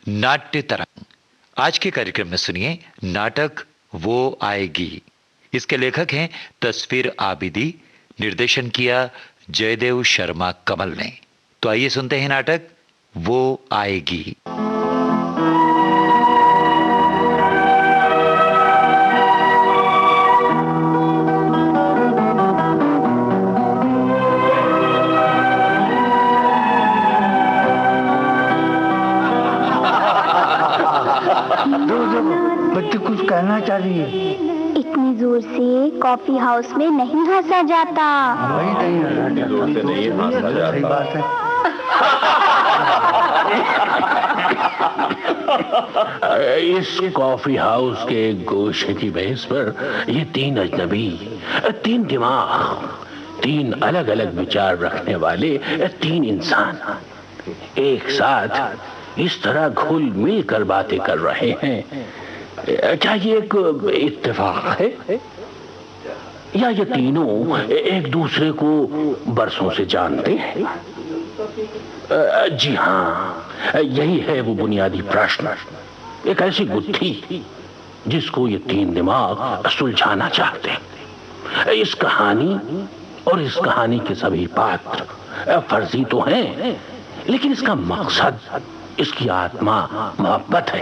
नाट्य तरंग। आज के कार्यक्रम में सुनिए नाटक वो आएगी। इसके लेखक हैं तस्वीर आबिदी, निर्देशन किया जयदेव शर्मा कमल ने। तो आइए सुनते हैं नाटक वो आएगी। बच्ची कुछ कहना चाह रही है। इतनी जोर से कॉफी हाउस में नहीं हंसा जाता। वही नहीं हंसा जाता। सही बात है। इस कॉफी हाउस के गोशे की बहस पर ये तीन अजनबी, तीन दिमाग, तीन अलग अलग विचार रखने वाले तीन इंसान एक साथ इस तरह घुल मिल कर बातें कर रहे हैं। क्या ये एक इत्तेफाक है या ये तीनों एक दूसरे को बरसों से जानते हैं? जी हाँ, यही है वो बुनियादी प्रश्न, एक ऐसी गुत्थी जिसको ये तीन दिमाग सुलझाना चाहते हैं। इस कहानी और इस कहानी के सभी पात्र फर्जी तो हैं, लेकिन इसका मकसद, इसकी आत्मा मोहब्बत है।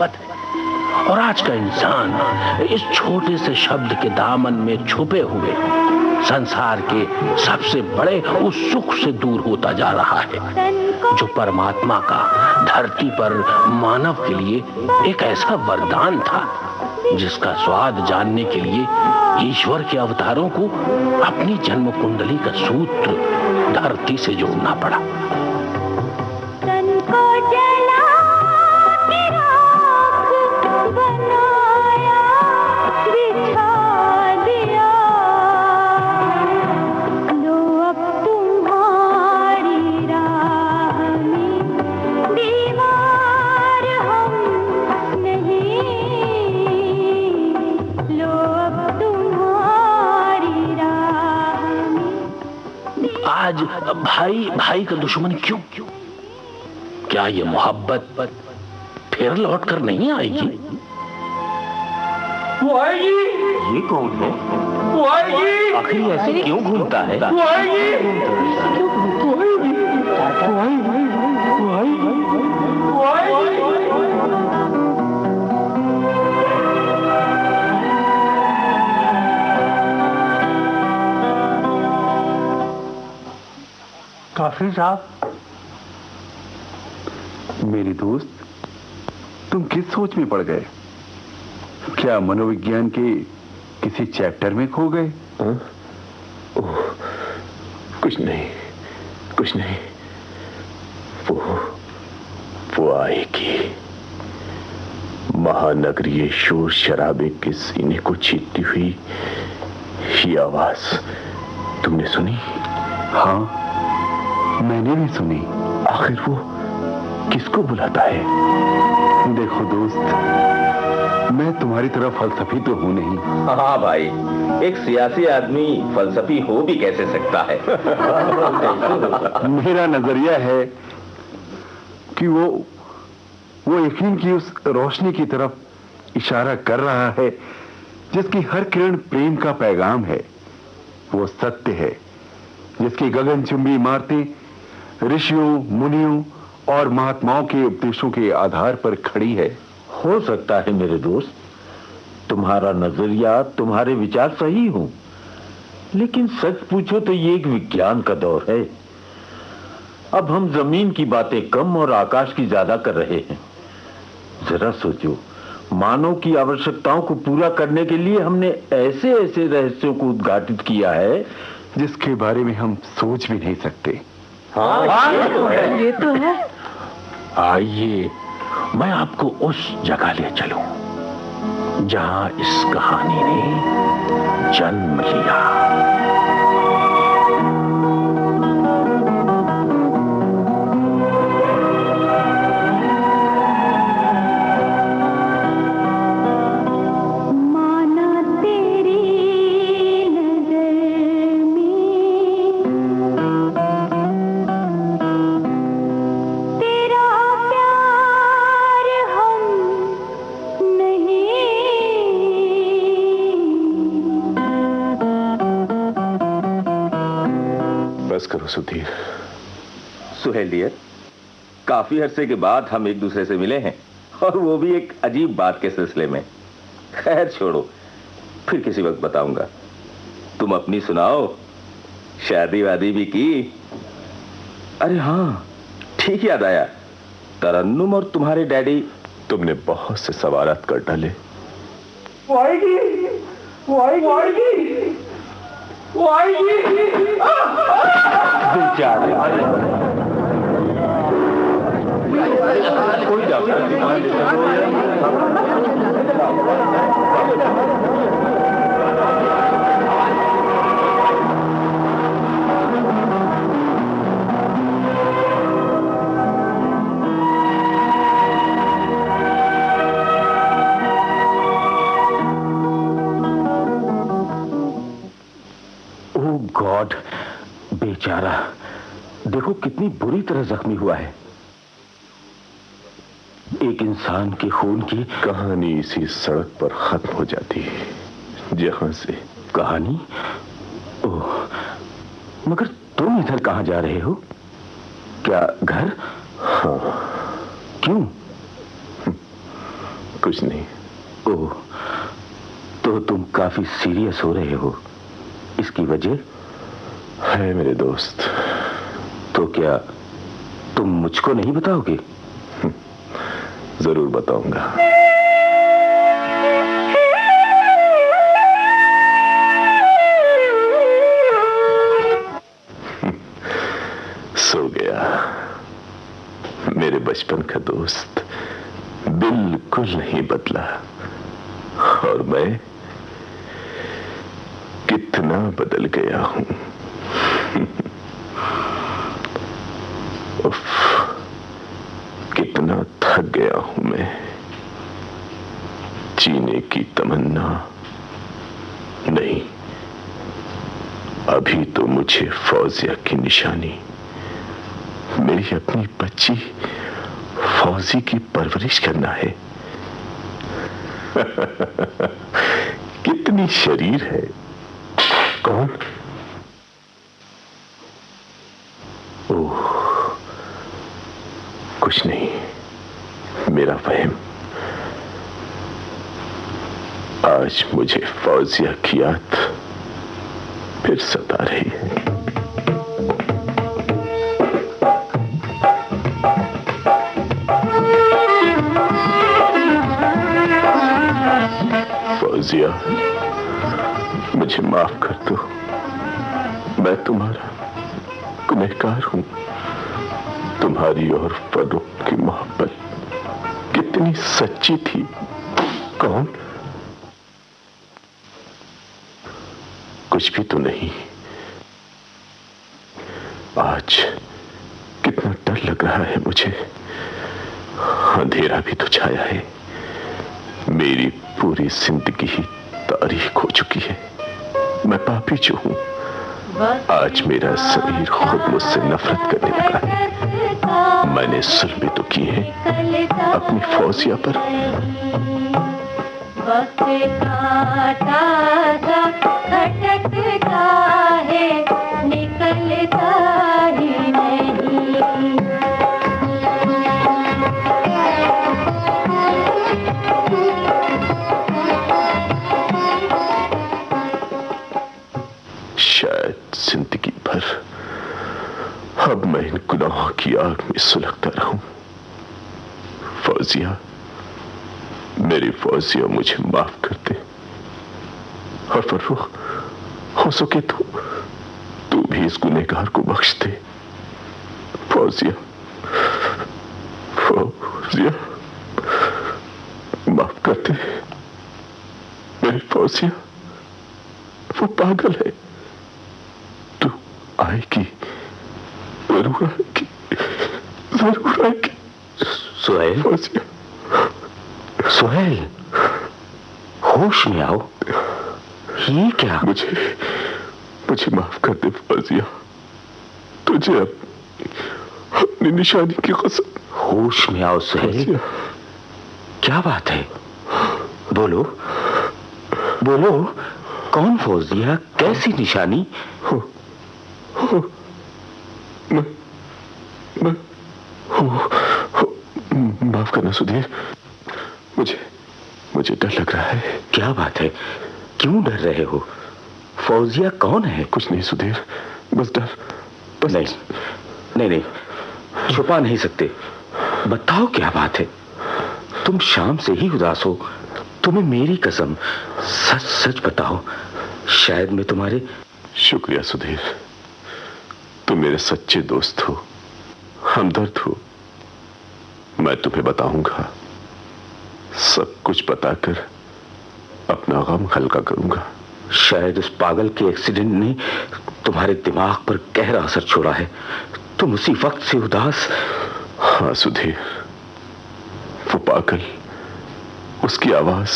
और आज का इंसान इस छोटे से शब्द के दामन में छुपे हुए संसार के सबसे बड़े उस सुख से दूर होता जा रहा है जो परमात्मा का धरती पर मानव के लिए एक ऐसा वरदान था जिसका स्वाद जानने के लिए ईश्वर के अवतारों को अपनी जन्म कुंडली का सूत्र धरती से जोड़ना पड़ा। आज भाई भाई का दुश्मन क्यों? क्या ये मोहब्बत फिर लौट कर नहीं आएगी? वो आएगी। ये कौन है? वो आएगी। आखिर ऐसे क्यों घूमता है? वो आएगी। वो आएगी। वो आएगी। वो आएगी। वो आएगी। काफी साहब, मेरी दोस्त, तुम किस सोच में पड़ गए? क्या मनोविज्ञान के किसी चैप्टर में खो गए? कुछ नहीं, कुछ नहीं। वो आएगी। महानगरीय शोर शराबे के सीने को चीरती हुई ये आवाज तुमने सुनी? हाँ, मैंने भी सुनी। आखिर वो किसको बुलाता है? देखो दोस्त, मैं तुम्हारी तरह फलसफी तो हूं नहीं। हाँ भाई, एक सियासी आदमी फलसफी हो भी कैसे सकता है? मेरा नजरिया है कि वो यकीन की उस रोशनी की तरफ इशारा कर रहा है जिसकी हर किरण प्रेम का पैगाम है। वो सत्य है जिसकी गगनचुंबी इमारतें ऋषियों, मुनियों और महात्माओं के उपदेशों के आधार पर खड़ी है। हो सकता है मेरे दोस्त, तुम्हारा नजरिया, तुम्हारे विचार सही हो, लेकिन सच पूछो तो ये एक विज्ञान का दौर है। अब हम जमीन की बातें कम और आकाश की ज्यादा कर रहे हैं। जरा सोचो, मानव की आवश्यकताओं को पूरा करने के लिए हमने ऐसे ऐसे रहस्यों को उद्घाटित किया है जिसके बारे में हम सोच भी नहीं सकते। हाँ, ये तो है। आइए, मैं आपको उस जगह ले चलूं जहां इस कहानी ने जन्म लिया। तेरा प्यार करो सुधीर। सुहेल डियर, काफी अरसे के बाद हम एक दूसरे से मिले हैं, और वो भी एक अजीब बात के सिलसिले में। खैर छोड़ो, फिर किसी वक्त बताऊंगा। तुम अपनी सुनाओ, शादी वादी भी की? अरे हाँ, ठीक याद आया, तरन्नुम और तुम्हारे डैडी। तुमने बहुत से सवालात कर डाले। वो आएगी, वो आएगी, वो आएगी, वो आएगी। कोई गॉड, बेचारा, देखो कितनी बुरी तरह जख्मी हुआ है। एक इंसान के खून की कहानी इसी सड़क पर खत्म हो जाती है जहां से। कहानी? ओह, मगर तुम इधर कहां जा रहे हो? क्या घर? हाँ। क्यों? कुछ नहीं। ओह, तो तुम काफी सीरियस हो रहे हो। इसकी वजह है मेरे दोस्त। तो क्या तुम मुझको नहीं बताओगे? जरूर बताऊंगा। सो गया मेरे बचपन का दोस्त, बिल्कुल नहीं बदला। और मैं कितना बदल गया हूं। उफ, कितना थक गया हूं मैं। जीने की तमन्ना नहीं, अभी तो मुझे फौजिया की निशानी, मेरी अपनी बच्ची फौजी की परवरिश करना है। कितनी शरीर है। कौन? ओह, कुछ नहीं, मेरा वहम। आज मुझे फौजिया की याद फिर सता रही है। फौजिया, मुझे माफ कर दो, मैं तुम्हारा गुनहगार हूं। तुम्हारी और फरूक की मोहब्बत कितनी सच्ची थी। कौन? कुछ भी तो नहीं। आज कितना डर लग रहा है मुझे। अंधेरा भी तो छाया है। मेरी पूरी जिंदगी ही तारीख हो चुकी है। मैं पापी जो हूं, आज मेरा शरीर खुद मुझसे नफरत करने लगा है। मैंने जुल्म तो किए हैं अपनी फौजिया पर। वक्त काटा सा खटकता है, निकलता ही नहीं। शायद जिंदगी भर अब मैं इन गुनाहों की आग में सुलगता रहूं। फौजिया, मेरी फौजिया, मुझे माफ कर दे। और फरूख, हो सके तो तू भी इस गुनहगार को बख्श दे। फौजिया, फौजिया, माफ कर दे मेरी फौजिया। वो पागल है। तू आएगी, जरूर आएगी, जरूर आएगी। सुहेल, फौजिया, सुहेल, होश में आओ। ये क्या? मुझे माफ कर दे फौजिया। तुझे अपनी निशानी की कसम। होश में आओ सुहेल। क्या बात है? बोलो बोलो, कौन फौजिया? कैसी निशानी? माफ करना सुधीर, मुझे डर लग रहा है। क्या बात है, क्यों डर रहे हो? फौजिया कौन है? कुछ नहीं सुधीर, बस डर, बस। नहीं, छुपा नहीं सकते, बताओ क्या बात है। तुम शाम से ही उदास हो, तुम्हें मेरी कसम सच सच बताओ, शायद मैं तुम्हारे। शुक्रिया सुधीर, तुम मेरे सच्चे दोस्त हो, हमदर्द हो। मैं तुम्हें बताऊंगा, सब कुछ बताकर अपना गम हल्का करूंगा। शायद उस पागल के एक्सीडेंट ने तुम्हारे दिमाग पर गहरा असर छोड़ा है, तुम उसी वक्त से उदास। हाँ सुधीर, वो पागल, उसकी आवाज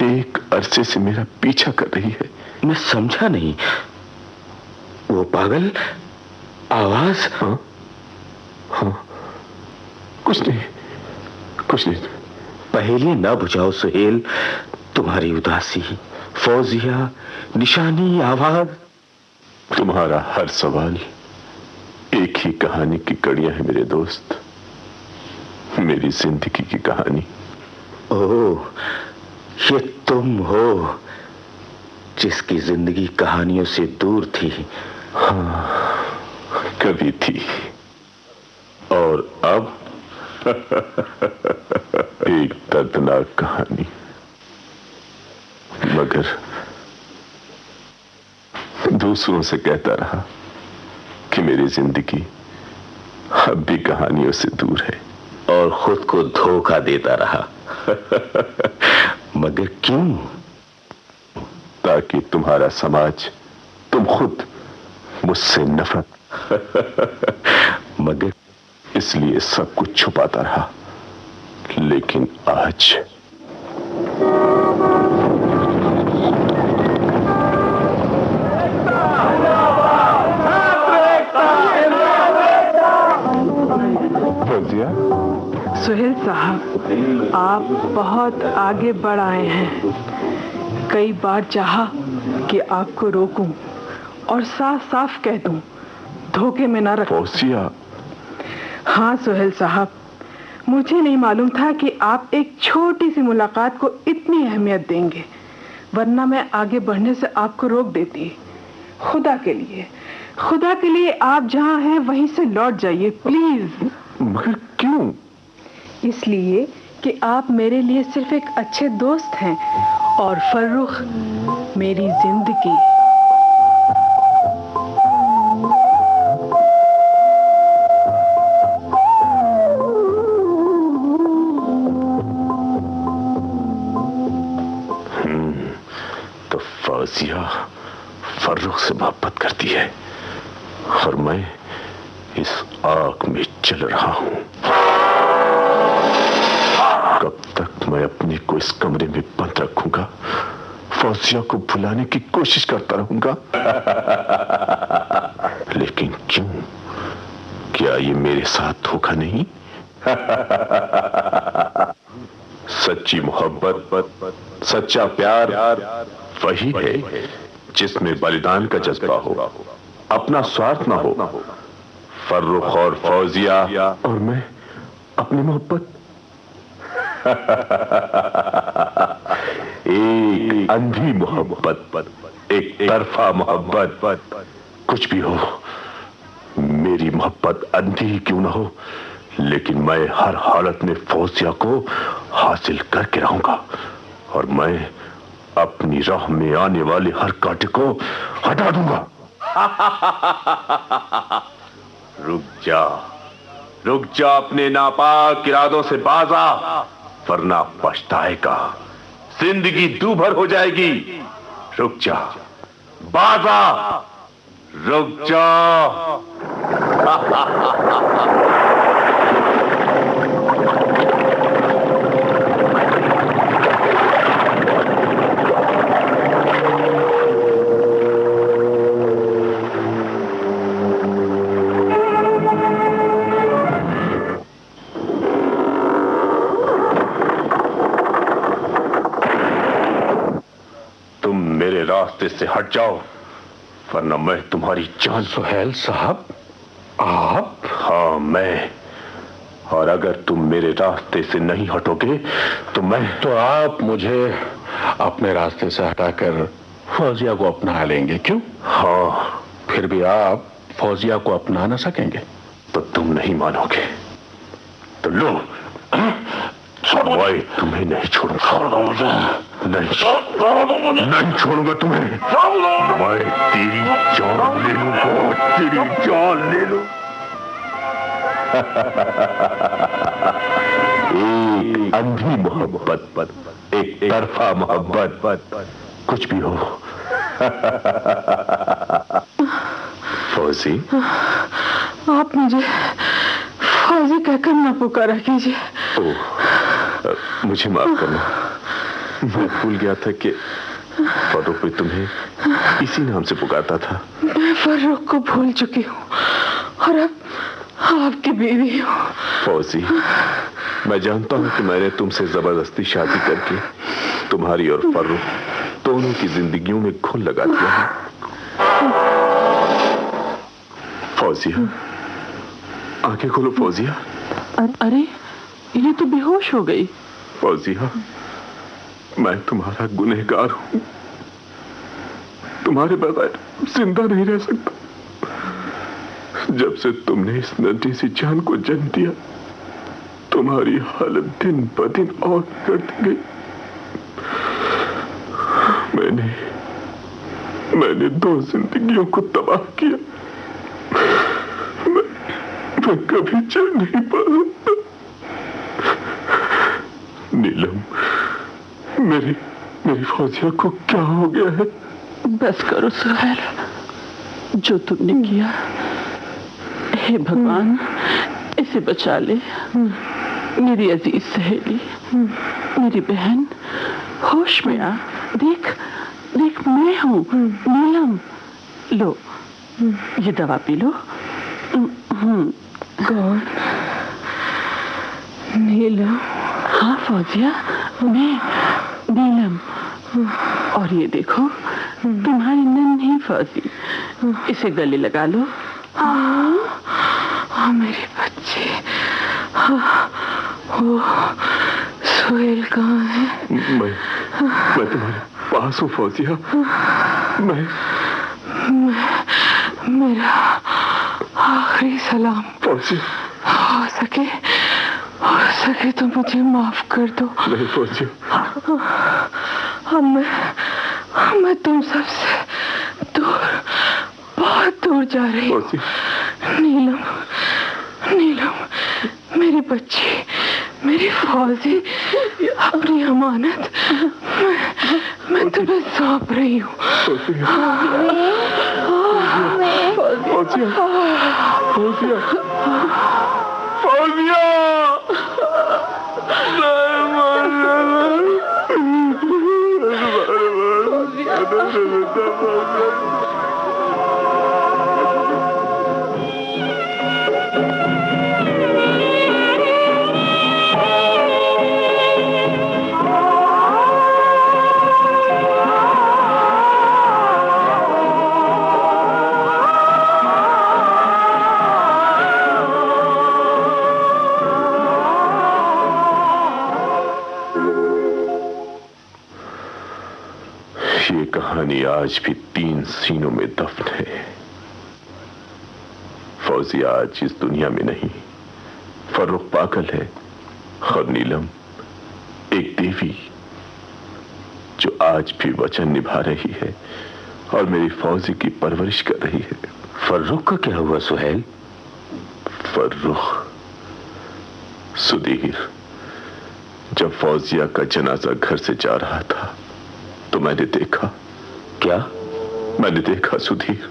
एक अरसे से मेरा पीछा कर रही है। मैं समझा नहीं, वो पागल आवाज? हाँ, कुछ नहीं। पहेली ना बुझाओ सुहेल, तुम्हारी उदासी, फौजिया, निशानी, आवाज। तुम्हारा हर सवाल एक ही कहानी की कड़ियां हैं मेरे दोस्त, मेरी जिंदगी की कहानी। ओह, ये तुम हो जिसकी जिंदगी कहानियों से दूर थी। हाँ, कभी थी, और अब एक दर्दनाक कहानी। मगर दूसरों से कहता रहा कि मेरी जिंदगी अब भी कहानियों से दूर है, और खुद को धोखा देता रहा। मगर क्यों? ताकि तुम्हारा समाज, तुम खुद मुझसे नफरत। मगर इसलिए सब कुछ छुपाता रहा, लेकिन आज सुहेल साहब, आप बहुत आगे बढ़ आए हैं। कई बार चाहा कि आपको रोकूं और साफ साफ कह दूं, धोखे में ना रखो। फौजिया। हाँ सुहेल साहब, मुझे नहीं मालूम था कि आप एक छोटी सी मुलाकात को इतनी अहमियत देंगे, वरना मैं आगे बढ़ने से आपको रोक देती। खुदा के लिए आप जहाँ हैं वहीं से लौट जाइए प्लीज। मगर क्यों? इसलिए कि आप मेरे लिए सिर्फ एक अच्छे दोस्त हैं और फर्रुख मेरी जिंदगी। तो फौजिया फर्रुख से मोहब्बत करती है और मैं इस आग में चल रहा हूं। कब तक मैं अपने को इस कमरे में बंद रखूंगा, फौजिया को भुलाने की कोशिश करता रहूंगा। लेकिन क्यों? क्या ये मेरे साथ धोखा नहीं? सच्ची मोहब्बत, सच्चा प्यार वही है जिसमें बलिदान का जज्बा हो, अपना स्वार्थ ना हो। फर्रुख और फौजिया और मैं अपनी मोहब्बत, एक अंधी मोहब्बत, एक तरफा मोहब्बत। कुछ भी हो, मेरी मोहब्बत अंधी ही क्यों ना हो, लेकिन मैं हर हालत में फौजिया को हासिल करके रहूंगा और मैं अपनी राह में आने वाले हर कांटे को हटा दूंगा। रुक जा अपने नापाक इरादों से बाजा, वरना पछताएगा, जिंदगी दूभर हो जाएगी। रुक जा बाजा, रुक जा। रास्ते से हट जाओ, वरना मैं तुम्हारी जान। सुहेल साहब, आप? हाँ, मैं और अगर तुम मेरे रास्ते से नहीं हटोगे तो आप मुझे अपने रास्ते से हटाकर फौजिया को अपना लेंगे, क्यों? हाँ, फिर भी आप फौजिया को अपना ना सकेंगे तो तुम नहीं मानोगे। तो लो, मैं तुम्हें नहीं छोड़ूंगा, नहीं छोड़ूंगा तुम्हें। मैं तेरी जान ले लूंगा, तेरी जान ले लूं। एक अंधी मोहब्बत, एक तरफा मोहब्बत, कुछ भी हो। फौजी, आप मुझे फौजी कहकर न पुकारा कीजिए। ओह, मुझे माफ करना, मैं भूल गया था कि फर्रुख भी तुम्हें इसी नाम से पुकारता था। मैं फर्रुख को भूल चुकी हूँ और अब आपकी बीवी हूँ। फौजी, मैं जानता हूँ कि मैंने तुमसे जबरदस्ती शादी करके तुम्हारी और फर्रुख दोनों की जिंदगियों में घुन लगा दिया है। फौजिया, आंखें खोलो फौजिया। अरे, ये तो बेहोश हो गई। फौजिया, मैं तुम्हारा गुनहगार हूं, तुम्हारे बगैर जिंदा नहीं रह सकता। जब से तुमने इस नन्ही सी जान को जन्म दिया, तुम्हारी हालत दिन ब दिन और बिगड़ती गई। मैंने 2 जिंदगियों को तबाह किया। मैं कभी चल नहीं पा सकता। नीलम, मेरी फौजिया को क्या हो गया है? बस करो सुहेल, जो तुमने किया, हे भगवान इसे बचा ले। मेरी अजीज सहेली, मेरी बहन, होश में आ। देख मैं हूँ नीलम। लो, ये दवा पी लो। कौन? नीलम? हाँ फौजिया, मैं नीलम। और ये देखो तुम्हारी नन्ही फौजी, इसे गले लगा लो। हाँ मेरे बच्चे। वो सुहेल कहाँ है? मैं तुम्हारे पास हूँ फौजिया। मेरा आखिरी सलाम। फौजिया, हो सके तो मुझे माफ कर दो। नहीं फौजिया, मैं तुम सबसे दूर, बहुत दूर जा रही हूँ। नीलम, मेरी बच्ची, मेरी फौजी, अपनी अमानत मैं तुम्हें सौंप रही हूँ। ये कहानी आज भी 3 सीनों में दफन है। फौजी आज इस दुनिया में नहीं, फर्रुख पागल है, और नीलम एक देवी जो आज भी वचन निभा रही है और मेरी फौजी की परवरिश कर रही है। फर्रुख का क्या हुआ सुहेल? फर्रुख, सुधीर, जब फौजिया का जनाजा घर से जा रहा था तो मैंने देखा। क्या? मैंने देखा सुधीर,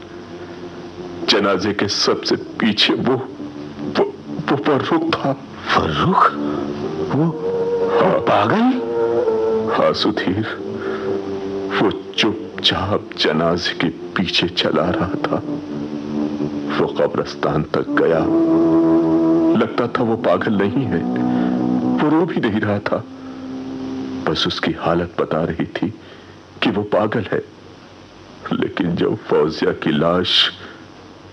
जनाजे के सबसे पीछे वो फर्रुख था। फर्रुख? वो पागल? हाँ सुधीर, वो चुपचाप जनाजे के पीछे चला रहा था। वो कब्रिस्तान तक गया, लगता था वो पागल नहीं है, वो रो भी नहीं रहा था, बस उसकी हालत बता रही थी कि वो पागल है। लेकिन जब फौजिया की लाश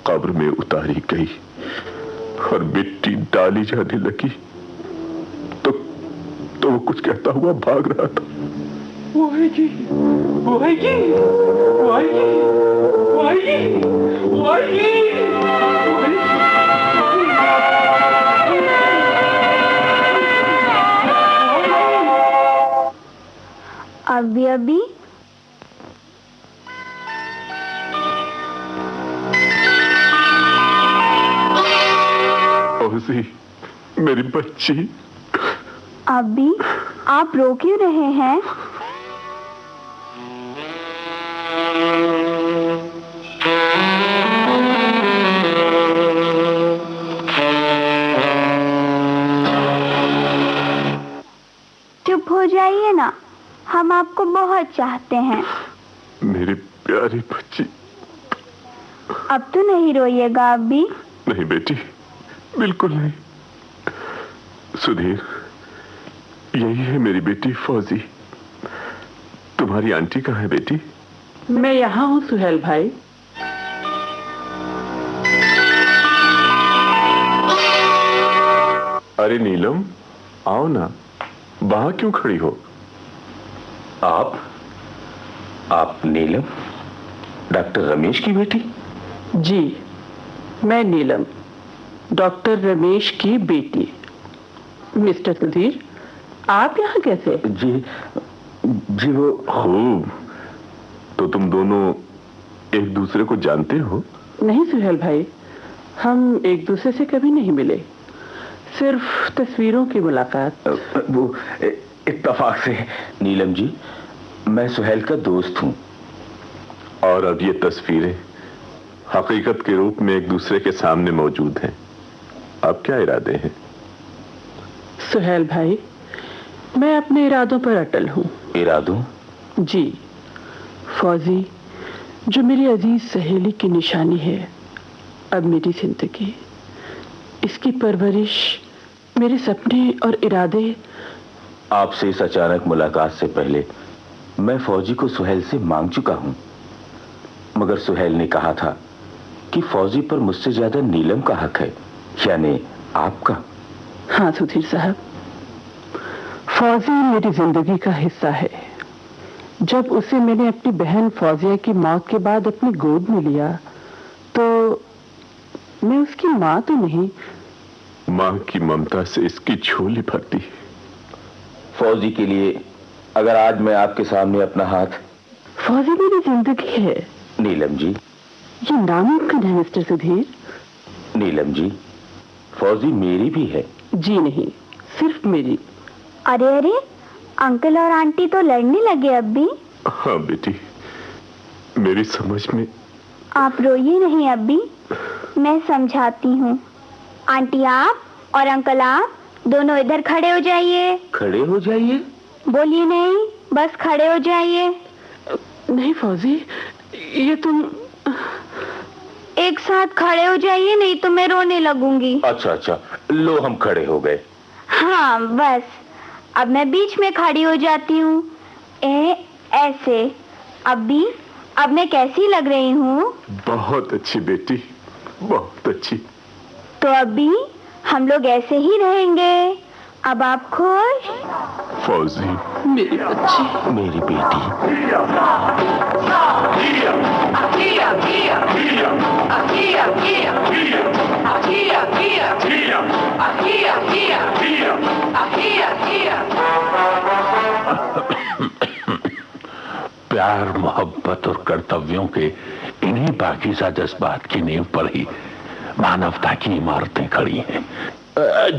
कब्र में उतारी गई और मिट्टी डाली जाने लगी तो वो कुछ कहता हुआ भाग रहा था। वो आएगी, वो आएगी, वो आएगी, वो आएगी, वो आएगी। अभी फौजी, मेरी बच्ची। अभी आप रो क्यों रहे हैं? चुप हो जाइए ना, हम आपको बहुत चाहते हैं। मेरी प्यारी बच्ची। अब तो नहीं रोइएगा अभी। नहीं बेटी, बिल्कुल नहीं। सुधीर, यही है मेरी बेटी फौजी। तुम्हारी आंटी कहाँ है बेटी? मैं यहाँ हूँ सुहेल भाई। अरे नीलम, आओ ना, वहां क्यों खड़ी हो? आप नीलम, डॉक्टर रमेश की बेटी? जी, मैं नीलम, डॉक्टर रमेश की बेटी। मिस्टर सुधीर, आप यहाँ कैसे? जी वो खूब। तो तुम दोनों एक दूसरे को जानते हो? नहीं सुहेल भाई, हम एक दूसरे से कभी नहीं मिले, सिर्फ तस्वीरों की मुलाकात। वो इत्तेफाक से। नीलम जी, मैं सुहेल का दोस्त हूँ। और अब ये तस्वीरें हकीकत के रूप में एक दूसरे के सामने मौजूद हैं। अब क्या इरादे हैं? सुहेल भाई, मैं अपने इरादों पर अटल हूँ। इरादों? जी, फौजी जो मेरी अजीज सहेली की निशानी है, अब मेरी जिंदगी, इसकी परवरिश, मेरे सपने और इरादे। आपसे इस अचानक मुलाकात से पहले मैं फौजी को सुहेल से मांग चुका हूं, मगर सुहेल ने कहा था कि फौजी पर मुझसे ज्यादा नीलम का हक है, यानी आपका। हाँ सुधीर साहब, फौजी मेरी जिंदगी का हिस्सा है। जब उसे मैंने अपनी बहन फौजिया की मौत के बाद अपनी गोद में लिया तो मैं उसकी माँ तो नहीं, माँ की ममता से इसकी झोली भरती। फौजी के लिए अगर आज मैं आपके सामने अपना हाथ। फौजी मेरी जिंदगी है नीलम जी। ये नामुमकिन है मिस्टर सुधीर। नीलम जी, फौजी मेरी भी है। जी नहीं, सिर्फ मेरी। अरे अंकल और आंटी तो लड़ने लगे अभी। हाँ बेटी, मेरी समझ में। आप रोइए नहीं अभी, मैं समझाती हूँ। आंटी आप और अंकल आप दोनों इधर खड़े हो जाइए। खड़े हो जाइए? बोलिए नहीं, बस खड़े हो जाइए। नहीं फौजी, ये तुम एक साथ खड़े हो जाइए, नहीं तो मैं रोने लगूंगी। अच्छा, लो हम खड़े हो गए। हाँ बस, अब मैं बीच में खड़ी हो जाती हूँ। ऐसे। अब मैं कैसी लग रही हूँ? बहुत अच्छी बेटी, बहुत अच्छी। तो अभी हम लोग ऐसे ही रहेंगे। अब आप खुश? फौजी मेरी बच्ची, मेरी बेटी। प्यार, मोहब्बत और कर्तव्यों के इन्हीं पाकीज़ा जज्बात की नींव पर ही मानवता की इमारतें खड़ी हैं।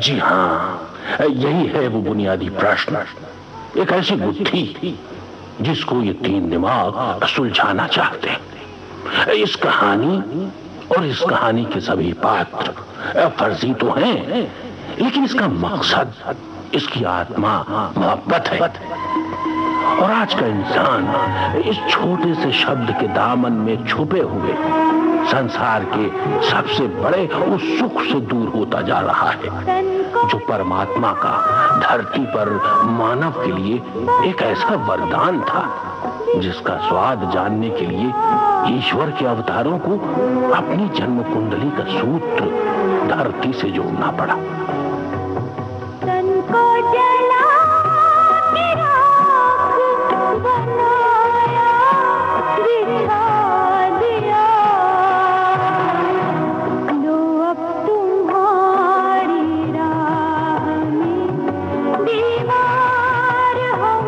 जी हाँ, यही है वो बुनियादी प्रश्न, एक ऐसी गुत्थी जिसको ये तीन दिमाग सुलझाना चाहते हैं। इस कहानी और इस कहानी के सभी पात्र फर्जी तो हैं, लेकिन इसका मकसद, इसकी आत्मा मोहब्बत है। और आज का इंसान इस छोटे से शब्द के दामन में छुपे हुए संसार के सबसे बड़े उस सुख से दूर होता जा रहा है। जो परमात्मा का धरती पर मानव के लिए एक ऐसा वरदान था जिसका स्वाद जानने के लिए ईश्वर के अवतारों को अपनी जन्म कुंडली का सूत्र धरती से जोड़ना पड़ा। तन को जला के राख बनाया, बिछा दिया, लो अब तुम्हारी राह में दीवार हम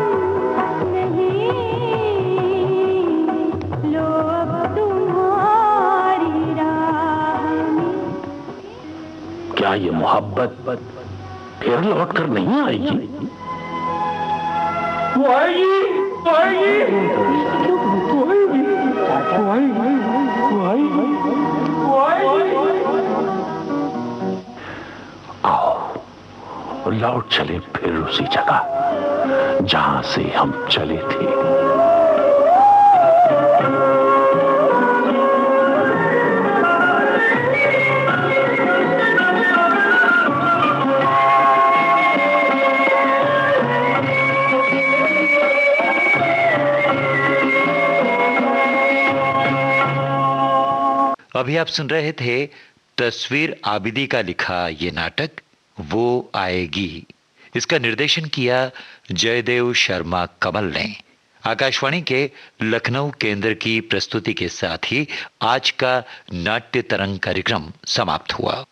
नहीं, लो अब तुम्हारी राह में। क्या ये मोहब्बत फिर लौट कर नहीं आएगी? वो आएगी, वो आएगी, वो आएगी, वो आएगी, वो आएगी, वो आएगी। आओ लौट चले फिर उसी जगह जहां से हम चले थे। अभी आप सुन रहे थे तस्वीर आबिदी का लिखा ये नाटक वो आएगी। इसका निर्देशन किया जयदेव शर्मा कमल ने। आकाशवाणी के लखनऊ केंद्र की प्रस्तुति के साथ ही आज का नाट्य तरंग कार्यक्रम समाप्त हुआ।